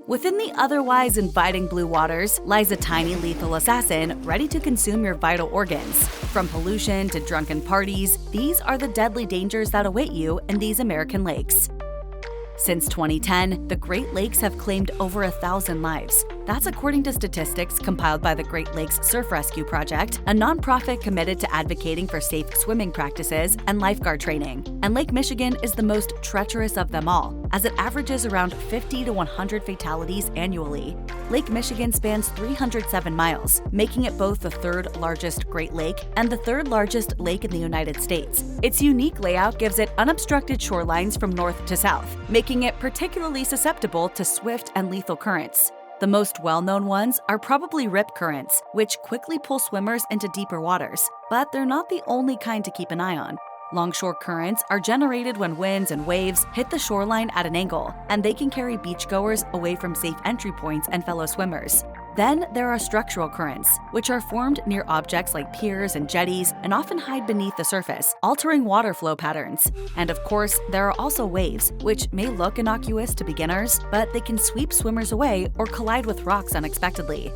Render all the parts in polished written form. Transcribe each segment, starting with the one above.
Within the otherwise inviting blue waters lies a tiny lethal assassin ready to consume your vital organs. From pollution to drunken parties, these are the deadly dangers that await you in these American lakes. Since 2010, the Great Lakes have claimed over 1,000 lives. That's according to statistics compiled by the Great Lakes Surf Rescue Project, a nonprofit committed to advocating for safe swimming practices and lifeguard training. And Lake Michigan is the most treacherous of them all, as it averages around 50 to 100 fatalities annually. Lake Michigan spans 307 miles, making it both the third largest Great Lake and the third largest lake in the United States. Its unique layout gives it unobstructed shorelines from north to south, making it particularly susceptible to swift and lethal currents. The most well-known ones are probably rip currents, which quickly pull swimmers into deeper waters. But they're not the only kind to keep an eye on. Longshore currents are generated when winds and waves hit the shoreline at an angle, and they can carry beachgoers away from safe entry points and fellow swimmers. Then there are structural currents, which are formed near objects like piers and jetties and often hide beneath the surface, altering water flow patterns. And of course, there are also waves, which may look innocuous to beginners, but they can sweep swimmers away or collide with rocks unexpectedly.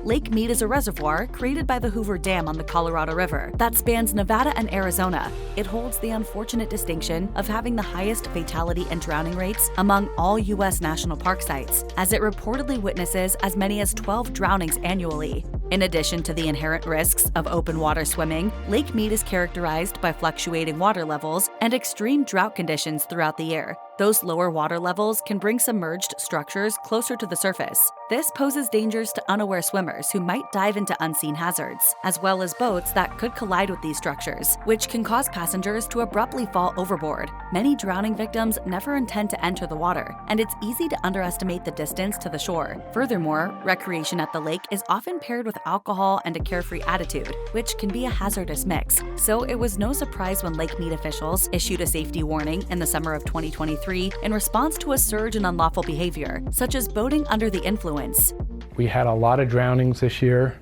Lake Mead is a reservoir created by the Hoover Dam on the Colorado River that spans Nevada and Arizona. It holds the unfortunate distinction of having the highest fatality and drowning rates among all U.S. national park sites, as it reportedly witnesses as many as 12 drownings annually. In addition to the inherent risks of open water swimming, Lake Mead is characterized by fluctuating water levels and extreme drought conditions throughout the year. Those lower water levels can bring submerged structures closer to the surface. This poses dangers to unaware swimmers who might dive into unseen hazards, as well as boats that could collide with these structures, which can cause passengers to abruptly fall overboard. Many drowning victims never intend to enter the water, and it's easy to underestimate the distance to the shore. Furthermore, recreation at the lake is often paired with alcohol and a carefree attitude, which can be a hazardous mix. So it was no surprise when Lake Mead officials issued a safety warning in the summer of 2023 in response to a surge in unlawful behavior, such as boating under the influence. We had a lot of drownings this year.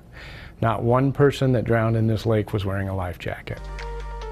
Not one person that drowned in this lake was wearing a life jacket.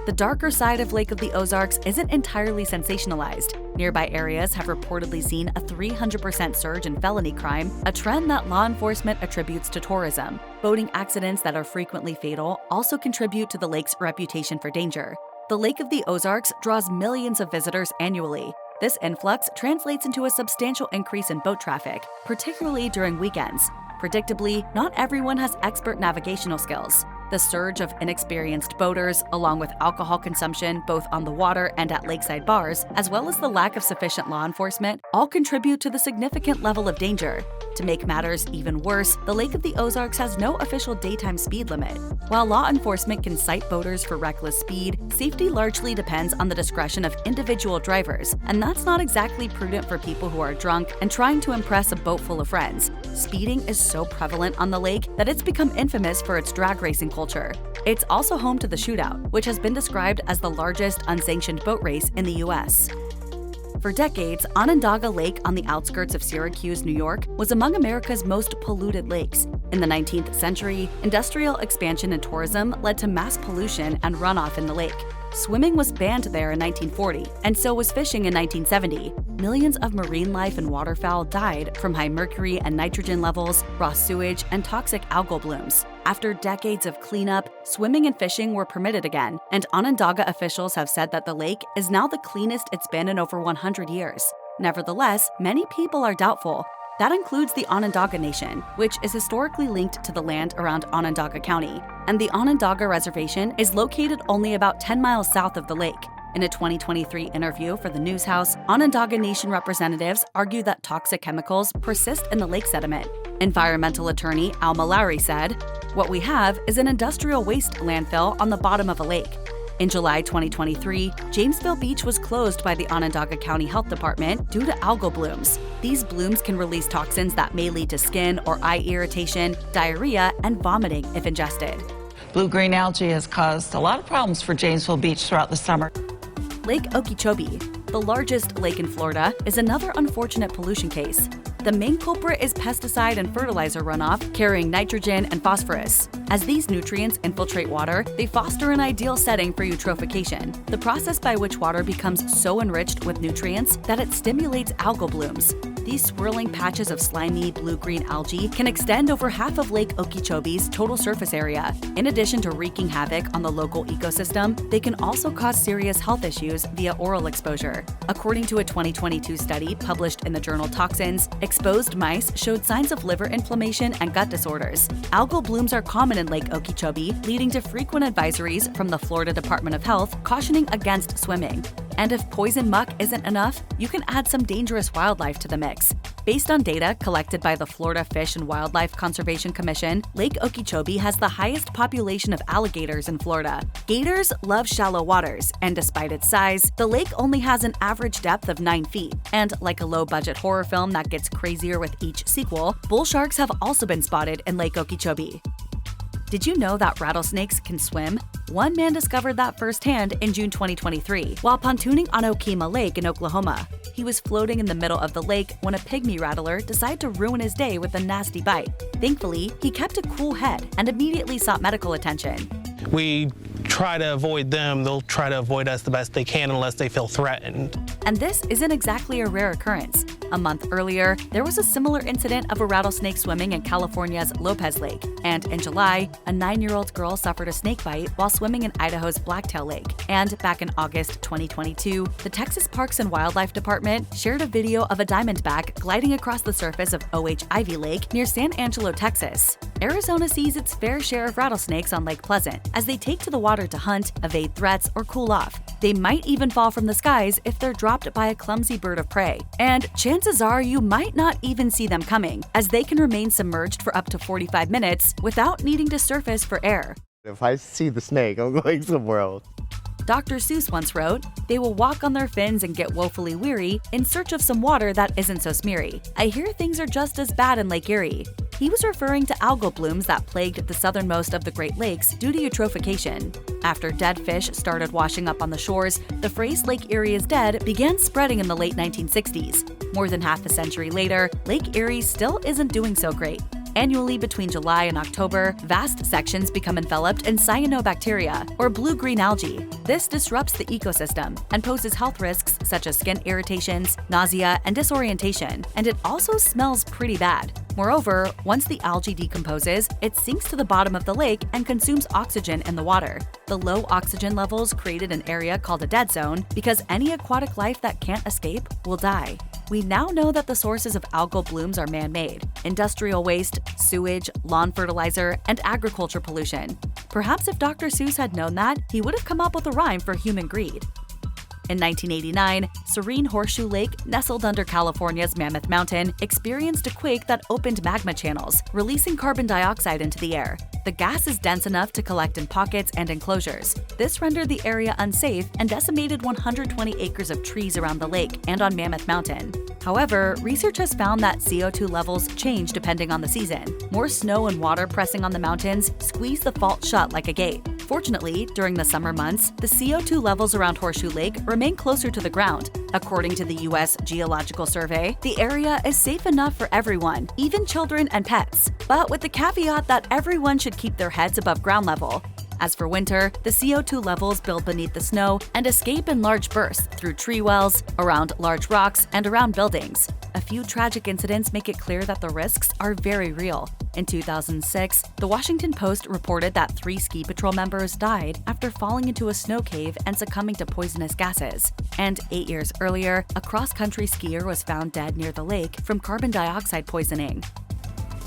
The darker side of Lake of the Ozarks isn't entirely sensationalized. Nearby areas have reportedly seen a 300% surge in felony crime, a trend that law enforcement attributes to tourism. Boating accidents that are frequently fatal also contribute to the lake's reputation for danger. The Lake of the Ozarks draws millions of visitors annually. This influx translates into a substantial increase in boat traffic, particularly during weekends. Predictably, not everyone has expert navigational skills. The surge of inexperienced boaters, along with alcohol consumption both on the water and at lakeside bars, as well as the lack of sufficient law enforcement, all contribute to the significant level of danger. To make matters even worse, the Lake of the Ozarks has no official daytime speed limit. While law enforcement can cite boaters for reckless speed, safety largely depends on the discretion of individual drivers, and that's not exactly prudent for people who are drunk and trying to impress a boat full of friends. Speeding is so prevalent on the lake that it's become infamous for its drag racing culture. It's also home to the Shootout, which has been described as the largest unsanctioned boat race in the U.S. For decades, Onondaga Lake on the outskirts of Syracuse, New York, was among America's most polluted lakes. In the 19th century, industrial expansion and tourism led to mass pollution and runoff in the lake. Swimming was banned there in 1940, and so was fishing in 1970. Millions of marine life and waterfowl died from high mercury and nitrogen levels, raw sewage, and toxic algal blooms. After decades of cleanup, swimming and fishing were permitted again, and Onondaga officials have said that the lake is now the cleanest it's been in over 100 years. Nevertheless, many people are doubtful. That includes the Onondaga Nation, which is historically linked to the land around Onondaga County, and the Onondaga Reservation is located only about 10 miles south of the lake. In a 2023 interview for the News House, Onondaga Nation representatives argue that toxic chemicals persist in the lake sediment. Environmental attorney Al Malari said, "What we have is an industrial waste landfill on the bottom of a lake." In July 2023, Jamesville Beach was closed by the Onondaga County Health Department due to algal blooms. These blooms can release toxins that may lead to skin or eye irritation, diarrhea, and vomiting if ingested. Blue-green algae has caused a lot of problems for Jamesville Beach throughout the summer. Lake Okeechobee, the largest lake in Florida, is another unfortunate pollution case. The main culprit is pesticide and fertilizer runoff carrying nitrogen and phosphorus. As these nutrients infiltrate water, they foster an ideal setting for eutrophication, the process by which water becomes so enriched with nutrients that it stimulates algal blooms. These swirling patches of slimy blue-green algae can extend over half of Lake Okeechobee's total surface area. In addition to wreaking havoc on the local ecosystem, they can also cause serious health issues via oral exposure. According to a 2022 study published in the journal Toxins, exposed mice showed signs of liver inflammation and gut disorders. Algal blooms are common in Lake Okeechobee, leading to frequent advisories from the Florida Department of Health cautioning against swimming. And if poison muck isn't enough, you can add some dangerous wildlife to the mix. Based on data collected by the Florida Fish and Wildlife Conservation Commission, Lake Okeechobee has the highest population of alligators in Florida. Gators love shallow waters, and despite its size, the lake only has an average depth of 9 feet. And like a low-budget horror film that gets crazier with each sequel, bull sharks have also been spotted in Lake Okeechobee. Did you know that rattlesnakes can swim? One man discovered that firsthand in June 2023 while pontooning on Okemah Lake in Oklahoma. He was floating in the middle of the lake when a pygmy rattler decided to ruin his day with a nasty bite. Thankfully, he kept a cool head and immediately sought medical attention. We try to avoid them. They'll try to avoid us the best they can unless they feel threatened. And this isn't exactly a rare occurrence. A month earlier, there was a similar incident of a rattlesnake swimming in California's Lopez Lake. And in July, a 9-year-old girl suffered a snake bite while swimming in Idaho's Blacktail Lake. And back in August 2022, the Texas Parks and Wildlife Department shared a video of a diamondback gliding across the surface of Ivy Lake near San Angelo, Texas. Arizona sees its fair share of rattlesnakes on Lake Pleasant as they take to the water to hunt, evade threats, or cool off. They might even fall from the skies if they're dropped by a clumsy bird of prey. And chances are you might not even see them coming, as they can remain submerged for up to 45 minutes without needing to surface for air. If I see the snake, I'm going somewhere else. Dr. Seuss once wrote, "They will walk on their fins and get woefully weary in search of some water that isn't so smeary. I hear things are just as bad in Lake Erie." He was referring to algal blooms that plagued the southernmost of the Great Lakes due to eutrophication. After dead fish started washing up on the shores, the phrase "Lake Erie is dead" began spreading in the late 1960s. More than half a century later, Lake Erie still isn't doing so great. Annually between July and October, vast sections become enveloped in cyanobacteria, or blue-green algae. This disrupts the ecosystem and poses health risks such as skin irritations, nausea, and disorientation, and it also smells pretty bad. Moreover, once the algae decomposes, it sinks to the bottom of the lake and consumes oxygen in the water. The low oxygen levels created an area called a dead zone because any aquatic life that can't escape will die. We now know that the sources of algal blooms are man-made: industrial waste, sewage, lawn fertilizer, and agriculture pollution. Perhaps if Dr. Seuss had known that, he would have come up with a rhyme for human greed. In 1989, serene Horseshoe Lake, nestled under California's Mammoth Mountain, experienced a quake that opened magma channels, releasing carbon dioxide into the air. The gas is dense enough to collect in pockets and enclosures. This rendered the area unsafe and decimated 120 acres of trees around the lake and on Mammoth Mountain. However, research has found that CO2 levels change depending on the season. More snow and water pressing on the mountains squeeze the fault shut like a gate. Fortunately, during the summer months, the CO2 levels around Horseshoe Lake remain closer to the ground. According to the U.S. Geological Survey, the area is safe enough for everyone, even children and pets, but with the caveat that everyone should keep their heads above ground level. As for winter, the CO2 levels build beneath the snow and escape in large bursts through tree wells, around large rocks, and around buildings. A few tragic incidents make it clear that the risks are very real. In 2006, the Washington Post reported that 3 ski patrol members died after falling into a snow cave and succumbing to poisonous gases. And 8 years earlier, a cross-country skier was found dead near the lake from carbon dioxide poisoning.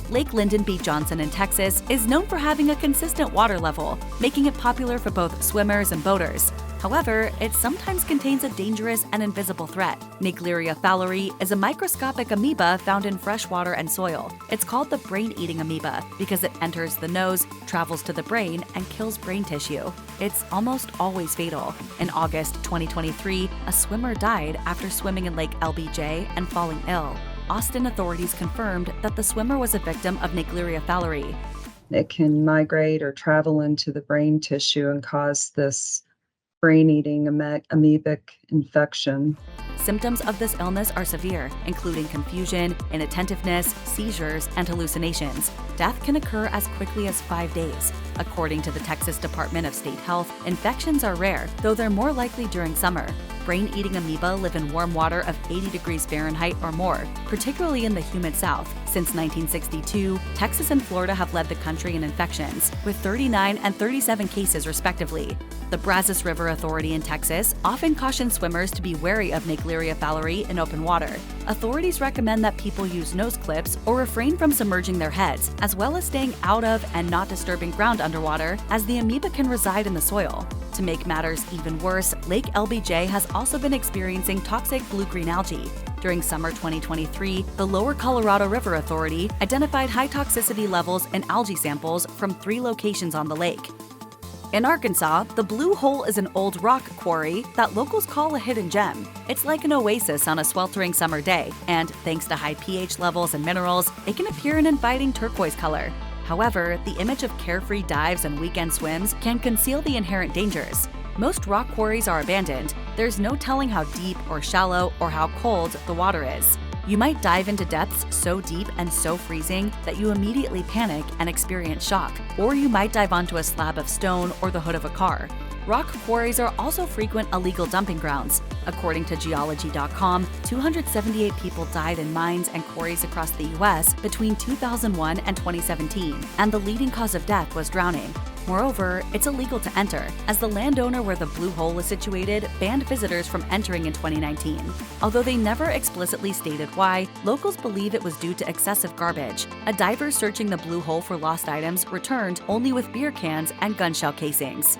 Lake Lyndon B. Johnson in Texas is known for having a consistent water level, making it popular for both swimmers and boaters. However, it sometimes contains a dangerous and invisible threat. Naegleria fowleri is a microscopic amoeba found in fresh water and soil. It's called the brain-eating amoeba because it enters the nose, travels to the brain, and kills brain tissue. It's almost always fatal. In August 2023, a swimmer died after swimming in Lake LBJ and falling ill. Austin authorities confirmed that the swimmer was a victim of Naegleria fowleri. It can migrate or travel into the brain tissue and cause this brain-eating amoebic infection. Symptoms of this illness are severe, including confusion, inattentiveness, seizures, and hallucinations. Death can occur as quickly as 5 days. According to the Texas Department of State Health, infections are rare, though they're more likely during summer. Brain-eating amoeba live in warm water of 80 degrees Fahrenheit or more, particularly in the humid South. Since 1962, Texas and Florida have led the country in infections, with 39 and 37 cases respectively. The Brazos River Authority in Texas often cautions swimmers to be wary of Naegleria fowleri in open water. Authorities recommend that people use nose clips or refrain from submerging their heads, as well as staying out of and not disturbing ground underwater, as the amoeba can reside in the soil. To make matters even worse, Lake LBJ has also been experiencing toxic blue-green algae. During summer 2023, the Lower Colorado River Authority identified high toxicity levels in algae samples from 3 locations on the lake. In Arkansas, the Blue Hole is an old rock quarry that locals call a hidden gem. It's like an oasis on a sweltering summer day, and thanks to high pH levels and minerals, it can appear an inviting turquoise color. However, the image of carefree dives and weekend swims can conceal the inherent dangers. Most rock quarries are abandoned. There's no telling how deep or shallow or how cold the water is. You might dive into depths so deep and so freezing that you immediately panic and experience shock, or you might dive onto a slab of stone or the hood of a car. Rock quarries are also frequent illegal dumping grounds. According to Geology.com, 278 people died in mines and quarries across the U.S. between 2001 and 2017, and the leading cause of death was drowning. Moreover, it's illegal to enter, as the landowner where the Blue Hole is situated banned visitors from entering in 2019. Although they never explicitly stated why, locals believe it was due to excessive garbage. A diver searching the Blue Hole for lost items returned only with beer cans and gun shell casings.